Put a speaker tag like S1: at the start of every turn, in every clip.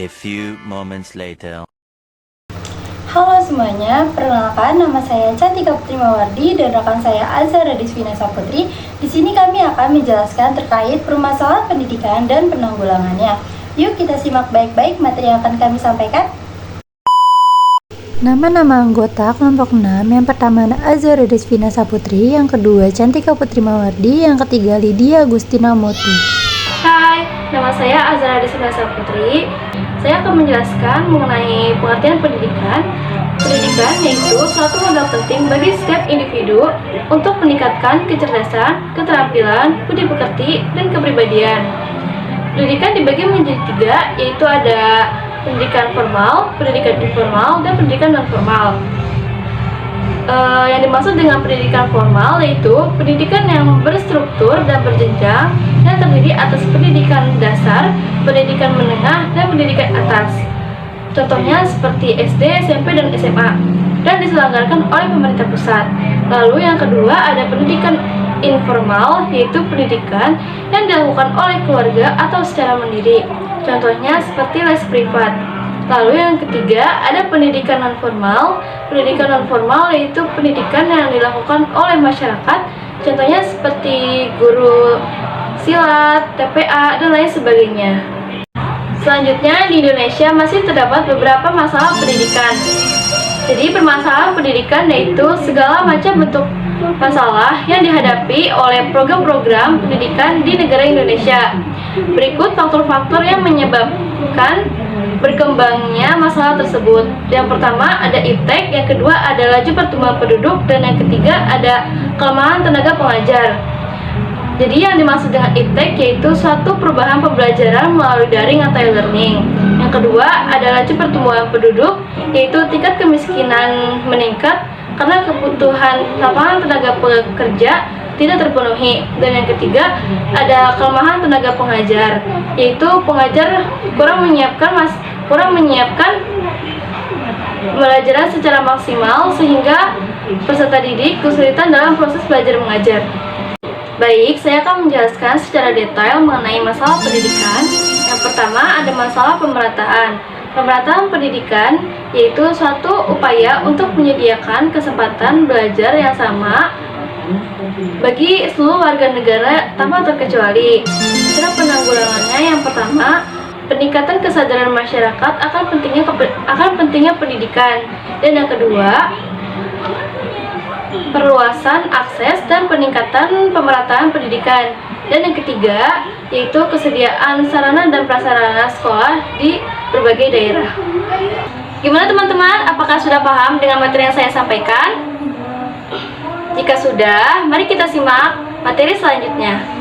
S1: A few moments later.
S2: Halo semuanya, perkenalkan nama saya Cantika Putri Mawardi dan rekan saya Azhara Rizvina Saputri. Di sini kami akan menjelaskan terkait permasalahan pendidikan dan penanggulangannya. Yuk kita simak baik-baik materi yang akan kami sampaikan. Nama-nama anggota kelompok 6, yang pertama Azhara Rizvina Saputri, yang kedua Cantika Putri Mawardi, yang ketiga Lydia Agustina Motu.
S3: Hai, nama saya Azhara Rizvina Saputri. Saya akan menjelaskan mengenai pengertian pendidikan. Pendidikan yaitu suatu modal penting bagi setiap individu untuk meningkatkan kecerdasan, keterampilan, budi pekerti, dan kepribadian. Pendidikan dibagi menjadi 3, yaitu ada pendidikan formal, pendidikan informal, dan pendidikan non-formal. Yang dimaksud dengan pendidikan formal yaitu pendidikan yang berstruktur dan berjenjang yang terdiri atas pendidikan dasar, pendidikan menengah, dan pendidikan atas. Contohnya seperti SD, SMP, dan SMA, dan diselenggarakan oleh pemerintah pusat. Lalu yang kedua ada pendidikan informal, yaitu pendidikan yang dilakukan oleh keluarga atau secara mandiri. Contohnya seperti les privat. Lalu yang ketiga ada pendidikan non-formal. Pendidikan non-formal yaitu pendidikan yang dilakukan oleh masyarakat. Contohnya seperti guru silat, TPA, dan lain sebagainya. Selanjutnya di Indonesia masih terdapat beberapa masalah pendidikan. Jadi permasalahan pendidikan yaitu segala macam bentuk masalah yang dihadapi oleh program-program pendidikan di negara Indonesia. Berikut faktor-faktor yang menyebabkan berkembangnya masalah tersebut. Yang pertama ada iptek, yang kedua ada laju pertumbuhan penduduk, dan yang ketiga ada kelemahan tenaga pengajar. Jadi yang dimaksud dengan iptek yaitu suatu perubahan pembelajaran melalui daring atau e-learning. Yang kedua ada laju pertumbuhan penduduk, yaitu tingkat kemiskinan meningkat karena kebutuhan lapangan tenaga pekerja tidak terpenuhi. Dan yang ketiga ada kelemahan tenaga pengajar, yaitu pengajar kurang menyiapkan pembelajaran secara maksimal sehingga peserta didik kesulitan dalam proses belajar mengajar. Baik, saya akan menjelaskan secara detail mengenai masalah pendidikan. Yang pertama ada masalah pemerataan. Pemerataan pendidikan yaitu suatu upaya untuk menyediakan kesempatan belajar yang sama bagi seluruh warga negara tanpa terkecuali. Cara penanggulangannya yang pertama, peningkatan kesadaran masyarakat akan pentingnya pendidikan. Dan yang kedua, perluasan akses dan peningkatan pemerataan pendidikan. Dan yang ketiga, yaitu kesediaan sarana dan prasarana sekolah di berbagai daerah. Gimana teman-teman? Apakah sudah paham dengan materi yang saya sampaikan? Jika sudah, mari kita simak materi selanjutnya.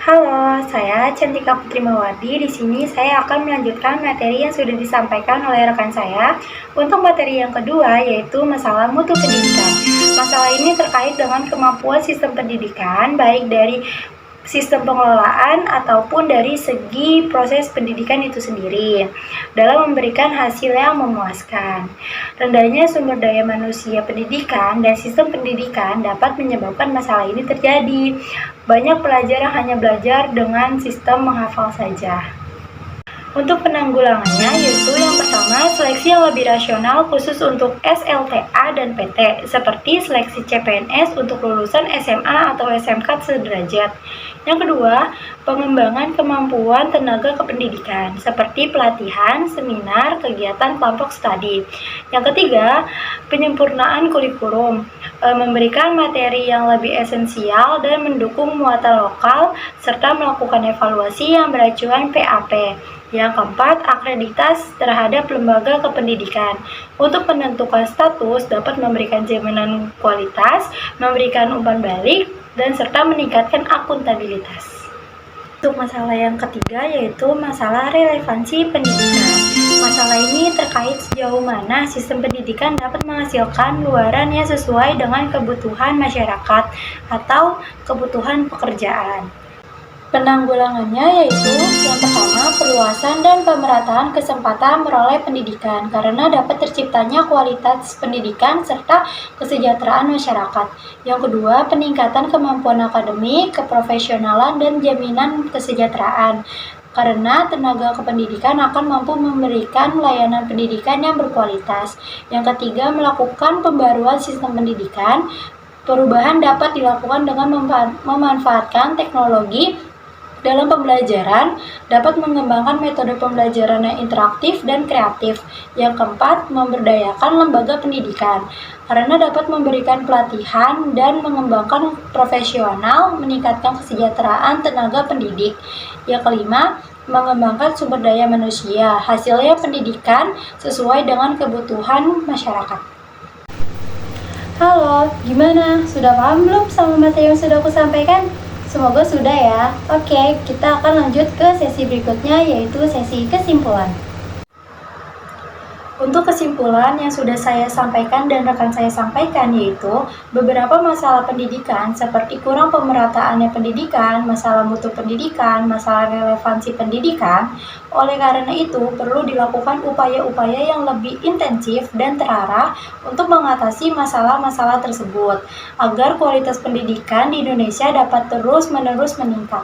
S2: Halo, saya Cantika Putri Mawardi. Di sini saya akan melanjutkan materi yang sudah disampaikan oleh rekan saya. Untuk materi yang kedua yaitu masalah mutu pendidikan. Masalah ini terkait dengan kemampuan sistem pendidikan baik dari sistem pengelolaan ataupun dari segi proses pendidikan itu sendiri dalam memberikan hasil yang memuaskan. Rendahnya sumber daya manusia pendidikan dan sistem pendidikan dapat menyebabkan masalah ini terjadi. Banyak pelajar yang hanya belajar dengan sistem menghafal saja. Untuk penanggulangannya yaitu yang pertama seleksi yang lebih rasional khusus untuk SLTA dan PT seperti seleksi CPNS untuk lulusan SMA atau SMK sederajat. Yang kedua, pengembangan kemampuan tenaga kependidikan seperti pelatihan, seminar, kegiatan kelompok studi. Yang ketiga, penyempurnaan kurikulum, memberikan materi yang lebih esensial dan mendukung muatan lokal serta melakukan evaluasi yang beracuan PAP. Yang keempat, akreditas terhadap lembaga kependidikan. Untuk menentukan status dapat memberikan jaminan kualitas, memberikan umpan balik, dan serta meningkatkan akuntabilitas. Untuk masalah yang ketiga yaitu masalah relevansi pendidikan. Masalah ini terkait sejauh mana sistem pendidikan dapat menghasilkan luaran yang sesuai dengan kebutuhan masyarakat atau kebutuhan pekerjaan. Penanggulangannya yaitu yang pertama perluasan dan pemerataan kesempatan meroleh pendidikan karena dapat terciptanya kualitas pendidikan serta kesejahteraan masyarakat. Yang kedua, peningkatan kemampuan akademik, keprofesionalan dan jaminan kesejahteraan. karena tenaga kependidikan akan mampu memberikan layanan pendidikan yang berkualitas. Yang ketiga, melakukan pembaruan sistem pendidikan. Perubahan dapat dilakukan dengan memanfaatkan teknologi dalam pembelajaran, dapat mengembangkan metode pembelajaran yang interaktif dan kreatif. Yang keempat, memberdayakan lembaga pendidikan, karena dapat memberikan pelatihan dan mengembangkan profesional, meningkatkan kesejahteraan tenaga pendidik. Yang kelima, mengembangkan sumber daya manusia, hasilnya pendidikan sesuai dengan kebutuhan masyarakat. Halo, gimana? Sudah paham belum sama materi yang sudah aku sampaikan? Semoga sudah ya. Oke, kita akan lanjut ke sesi berikutnya, yaitu sesi kesimpulan. Untuk kesimpulan yang sudah saya sampaikan dan rekan saya sampaikan, yaitu beberapa masalah pendidikan seperti kurang pemerataannya pendidikan, masalah mutu pendidikan, masalah relevansi pendidikan. Oleh karena itu, perlu dilakukan upaya-upaya yang lebih intensif dan terarah untuk mengatasi masalah-masalah tersebut, agar kualitas pendidikan di Indonesia dapat terus-menerus meningkat.